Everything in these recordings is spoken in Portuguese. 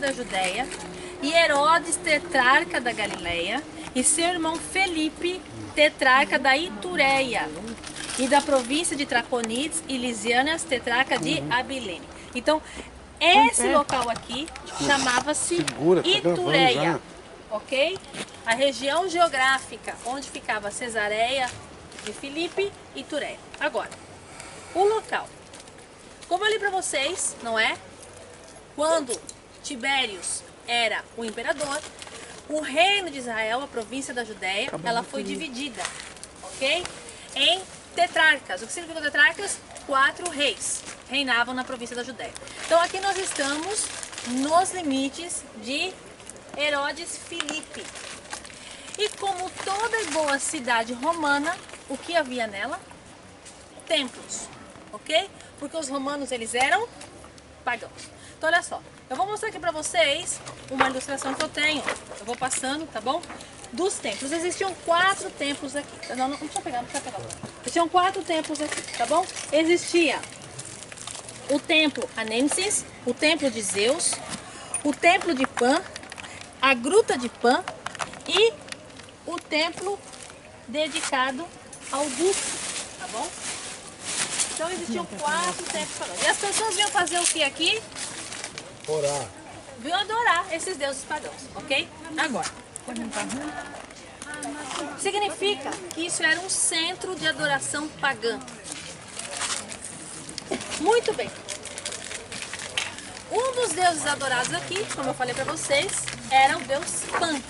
da Judéia, e Herodes, tetrarca da Galileia, e seu irmão Felipe, tetrarca da Itureia, e da província de Traconites e Lisiânias, tetrarca de Abilene. Então, esse local aqui chamava-se Itureia, ok? A região geográfica onde ficava Cesareia de Filipe e Itureia. Agora, o local. Como eu li para vocês, não é? Quando Tibérios era o imperador, o reino de Israel, a província da Judéia, ela foi dividida, ok? Em tetrarcas. O que significa tetrarcas? 4 reis reinavam na província da Judéia. Então aqui nós estamos nos limites de Herodes Filipe. E como toda boa cidade romana, o que havia nela? Templos, ok? Porque os romanos, eles eram pagãos. Então olha só, eu vou mostrar aqui para vocês uma ilustração que eu tenho. Eu vou passando, tá bom? Dos templos. Existiam 4 templos aqui. Não precisa pegar, não precisa pegar. Existiam 4 templos aqui, tá bom? Existia o templo Anêmsis, o templo de Zeus, o templo de Pan, a gruta de Pan e o templo dedicado ao duque, tá bom? Então existiam 4 templos pagãos. E as pessoas vinham fazer o que aqui? Orar. Vinham adorar esses deuses pagãos, ok? Agora, significa que isso era um centro de adoração pagã. Muito bem. Um dos deuses adorados aqui, como eu falei para vocês, era o deus Pan,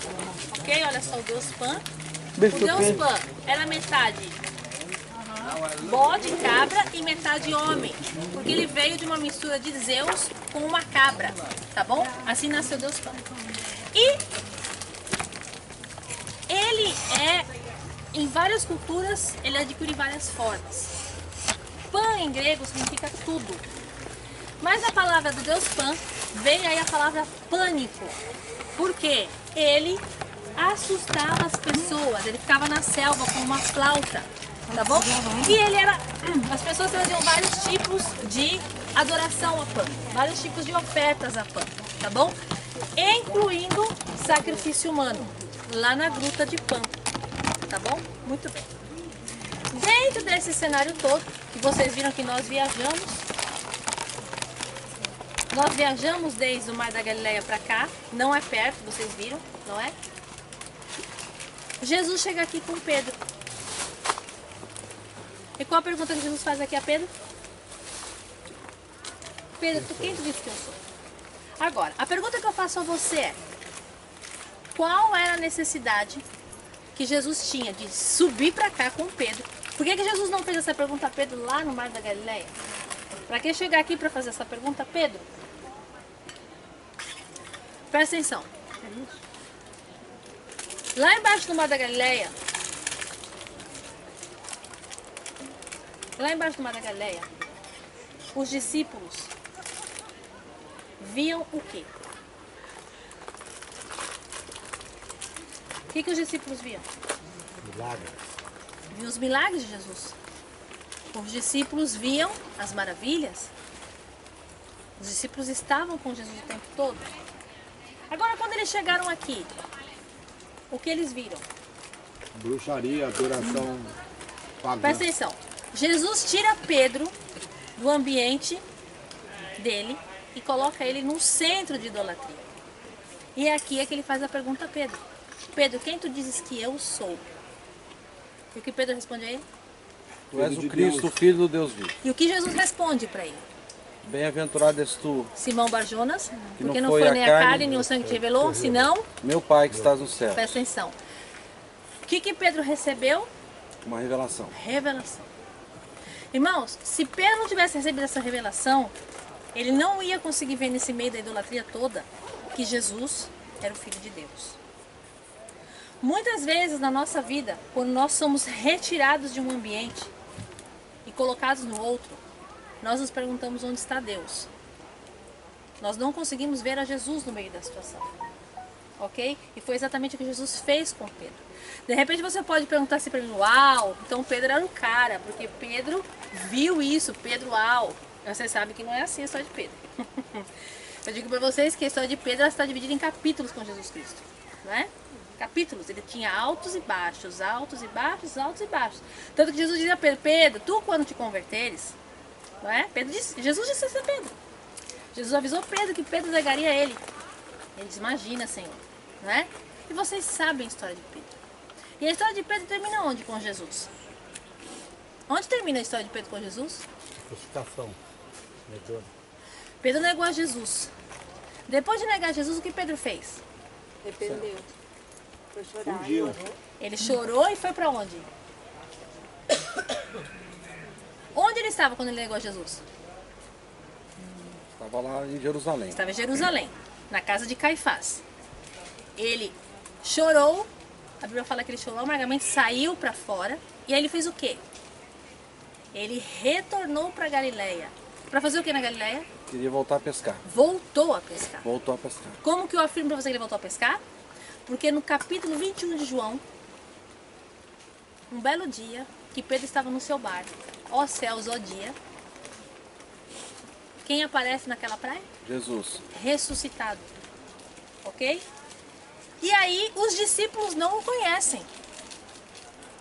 ok? Olha só o deus Pan. O deus Pan era metade bode, cabra e metade homem, porque ele veio de uma mistura de Zeus com uma cabra, tá bom? Assim nasceu Deus Pan. E ele em várias culturas, ele adquire várias formas. Pan em grego significa tudo. Mas a palavra do Deus Pan vem aí a palavra pânico, porque ele assustava as pessoas, ele ficava na selva com uma flauta, tá bom? E ele era, as pessoas traziam vários tipos de adoração a Pan, vários tipos de ofertas a Pan, tá bom? Incluindo sacrifício humano, lá na gruta de Pan, tá bom? Muito bem. Dentro desse cenário todo, que vocês viram que nós viajamos desde o Mar da Galileia para cá, não é perto, vocês viram, não é? Jesus chega aqui com Pedro. E qual a pergunta que Jesus faz aqui a Pedro? Pedro, quem tu disse que eu sou? Agora, a pergunta que eu faço a você é: qual era a necessidade que Jesus tinha de subir para cá com Pedro? Por que Jesus não fez essa pergunta a Pedro lá no Mar da Galileia? Para que chegar aqui para fazer essa pergunta a Pedro? Presta atenção. Lá embaixo do Mar da Galileia, os discípulos viam o quê? O que os discípulos viam? Milagres. Viam os milagres de Jesus. Os discípulos viam as maravilhas. Os discípulos estavam com Jesus o tempo todo. Agora, quando eles chegaram aqui, o que eles viram? Bruxaria, adoração pagã. Presta atenção. Jesus tira Pedro do ambiente dele e coloca ele no centro de idolatria. E aqui é que ele faz a pergunta a Pedro. Pedro, quem tu dizes que eu sou? E o que Pedro responde a ele? Tu és o Cristo, o Filho do Deus vivo. E o que Jesus responde para ele? Bem-aventurado és tu, Simão Barjonas, que porque não foi nem a carne nem o sangue que te revelou, senão, meu Pai que estás no céu. presta atenção. O que Pedro recebeu? Uma revelação. Revelação. Irmãos, se Pedro não tivesse recebido essa revelação, ele não ia conseguir ver nesse meio da idolatria toda que Jesus era o Filho de Deus. Muitas vezes na nossa vida, quando nós somos retirados de um ambiente e colocados no outro, nós nos perguntamos onde está Deus. Nós não conseguimos ver a Jesus no meio da situação. Ok? E foi exatamente o que Jesus fez com Pedro. De repente você pode perguntar assim para mim: uau, então Pedro era o cara, porque Pedro viu isso, Pedro, uau. Você sabe que não é assim a história de Pedro. Eu digo para vocês que a história de Pedro ela está dividida em capítulos com Jesus Cristo, não é? Capítulos, ele tinha altos e baixos, altos e baixos, altos e baixos. Tanto que Jesus dizia a Pedro, Pedro, tu quando te converteres, não é? Jesus disse isso a Pedro. Jesus avisou Pedro que Pedro negaria ele. Ele diz, imagina, Senhor, não é? E vocês sabem a história de Pedro. E a história de Pedro termina onde com Jesus? Onde termina a história de Pedro com Jesus? Crucificação. Negou. Pedro negou a Jesus. Depois de negar Jesus, o que Pedro fez? Arrependeu. Foi chorar. Fugiu. Ele chorou e foi para onde? Onde ele estava quando ele negou a Jesus? Estava lá em Jerusalém. Estava em Jerusalém, na casa de Caifás. Ele chorou, a Bíblia fala que ele chorou amargamente, saiu para fora. E aí ele fez o quê? Ele retornou para Galileia. Para fazer o que na Galileia? Queria voltar a pescar. Voltou a pescar. Voltou a pescar. Como que eu afirmo para você que ele voltou a pescar? Porque no capítulo 21 de João, um belo dia, que Pedro estava no seu barco, ó céus, ó dia, quem aparece naquela praia? Jesus. Ressuscitado. Ok? E aí os discípulos não o conhecem.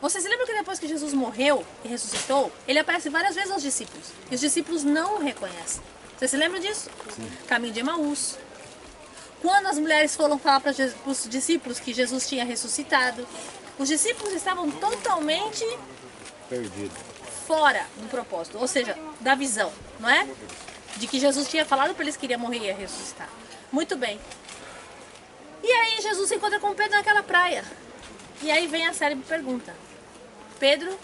Vocês se lembram que depois que Jesus morreu e ressuscitou, ele aparece várias vezes aos discípulos. E os discípulos não o reconhecem. Vocês se lembram disso? Sim. Caminho de Emaús. Quando as mulheres foram falar para os discípulos que Jesus tinha ressuscitado, os discípulos estavam totalmente Perdido. fora do propósito, ou seja, da visão, não é? De que Jesus tinha falado para eles que iria morrer e ia ressuscitar. Muito bem. E aí Jesus se encontra com Pedro naquela praia. E aí vem a célebre pergunta. Pedro,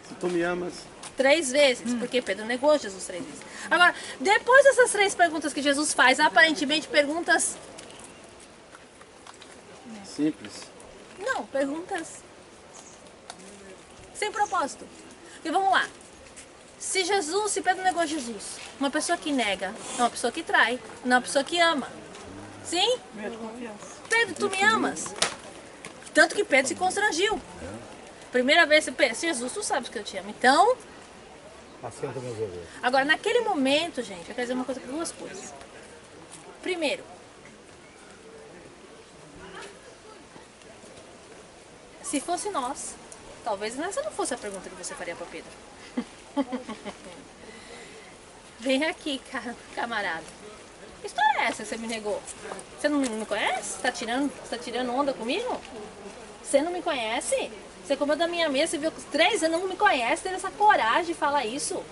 Se tu me amas. 3 vezes, porque Pedro negou Jesus 3 vezes. Agora, depois dessas 3 perguntas que Jesus faz, aparentemente perguntas... Simples. Não, perguntas sem propósito. E vamos lá. Se Pedro negou Jesus, uma pessoa que nega, é uma pessoa que trai, não é uma pessoa que ama. Sim? Pedro, tu me amas? Tanto que Pedro se constrangiu. Primeira vez, Pedro, Jesus, tu sabes que eu te amo. Então, Assenta meus ovelhas. agora naquele momento, gente, eu quero dizer uma coisa, 2 coisas. Primeiro, se fosse nós, talvez essa não fosse a pergunta que você faria para Pedro. Vem aqui, camarada. Que história é essa que você me negou? Você não me conhece? Você tá tirando onda comigo? Você não me conhece? Você comeu da minha mesa, você viu 3 anos, não me conhece, teve essa coragem de falar isso.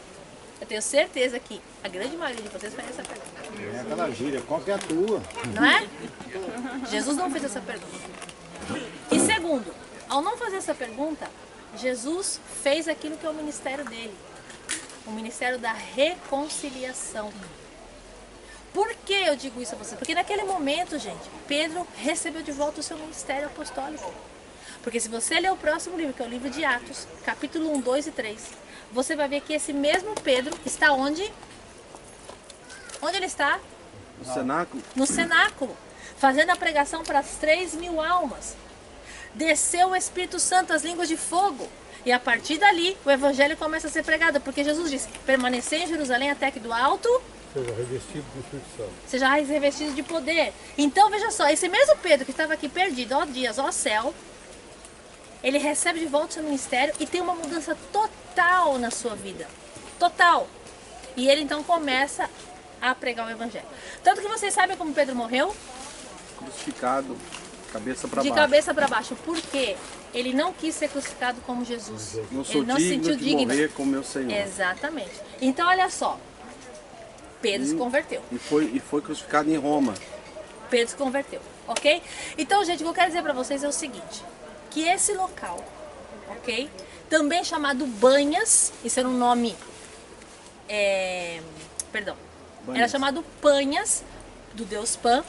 Eu tenho certeza que a grande maioria de vocês conhece essa pergunta. É aquela gíria, qual que é a tua? Não é? Jesus não fez essa pergunta. E segundo, ao não fazer essa pergunta, Jesus fez aquilo que é o ministério dele. O ministério da reconciliação. Por que eu digo isso a você? Porque naquele momento, gente, Pedro recebeu de volta o seu ministério apostólico. Porque se você ler o próximo livro, que é o livro de Atos, capítulo 1, 2 e 3, você vai ver que esse mesmo Pedro está onde? Onde ele está? No cenáculo. No cenáculo, fazendo a pregação para as 3.000 almas. Desceu o Espírito Santo, as línguas de fogo. E a partir dali, o evangelho começa a ser pregado. Porque Jesus disse, permanecer em Jerusalém até que do alto... Seja revestido do Espírito Santo. Seja revestido de poder. Então, veja só, esse mesmo Pedro que estava aqui perdido, ó dias, ó céu, ele recebe de volta o seu ministério e tem uma mudança total na sua vida. Total. E ele então começa a pregar o evangelho. Tanto que vocês sabem como Pedro morreu? Crucificado. Cabeça para De baixo. cabeça para baixo. Por quê? Ele não quis ser crucificado como Jesus. Não sou Ele não se digno sentiu de digno. morrer com meu Senhor. Exatamente. Então, olha só. Pedro se converteu. E foi crucificado em Roma. Pedro se converteu, ok? Então, gente, o que eu quero dizer para vocês é o seguinte. Que esse local, ok? Também chamado Banhas, isso era um nome... perdão. Banhas. Era chamado Panhas, do deus Pan.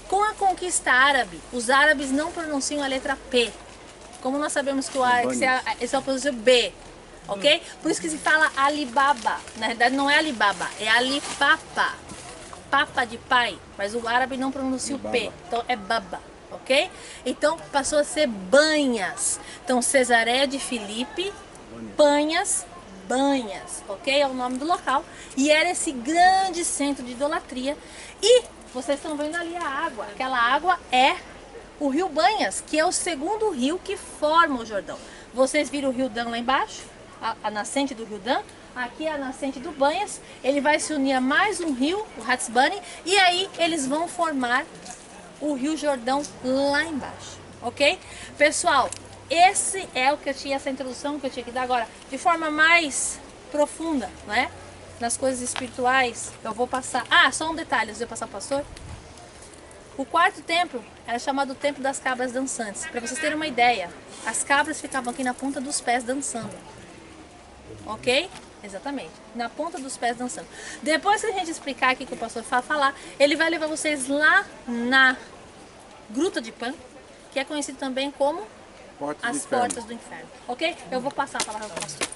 Com a conquista árabe, os árabes não pronunciam a letra P. Como nós sabemos que esse é o pronúncio B, ok? Por isso que se fala Alibaba. Na verdade não é Alibaba, é Alipapa. Papa de pai, mas o árabe não pronuncia o P. Então é Baba, ok? Então passou a ser Banhas. Então Cesareia de Filipe, Panhas, Banhas, ok? É o nome do local. E era esse grande centro de idolatria. E vocês estão vendo ali a água. Aquela água é o rio Banhas, que é o segundo rio que forma o Jordão. Vocês viram o rio Dan lá embaixo? A nascente do rio Dan? Aqui é a nascente do Banhas. Ele vai se unir a mais um rio, o Hatzbani. E aí eles vão formar o rio Jordão lá embaixo, ok? Pessoal, esse é o que eu tinha, essa introdução que eu tinha que dar agora, de forma mais profunda, né? Nas coisas espirituais, eu vou passar... Ah, só um detalhe, antes de eu passar para o pastor. O quarto templo era chamado o Templo das Cabras Dançantes. Para vocês terem uma ideia, as cabras ficavam aqui na ponta dos pés dançando, ok? Exatamente, na ponta dos pés dançando. Depois que a gente explicar aqui que o pastor vai falar, ele vai levar vocês lá na Gruta de Pan, que é conhecido também como Portas do as Inferno. Portas do Inferno, ok? Eu vou passar a palavra para o pastor.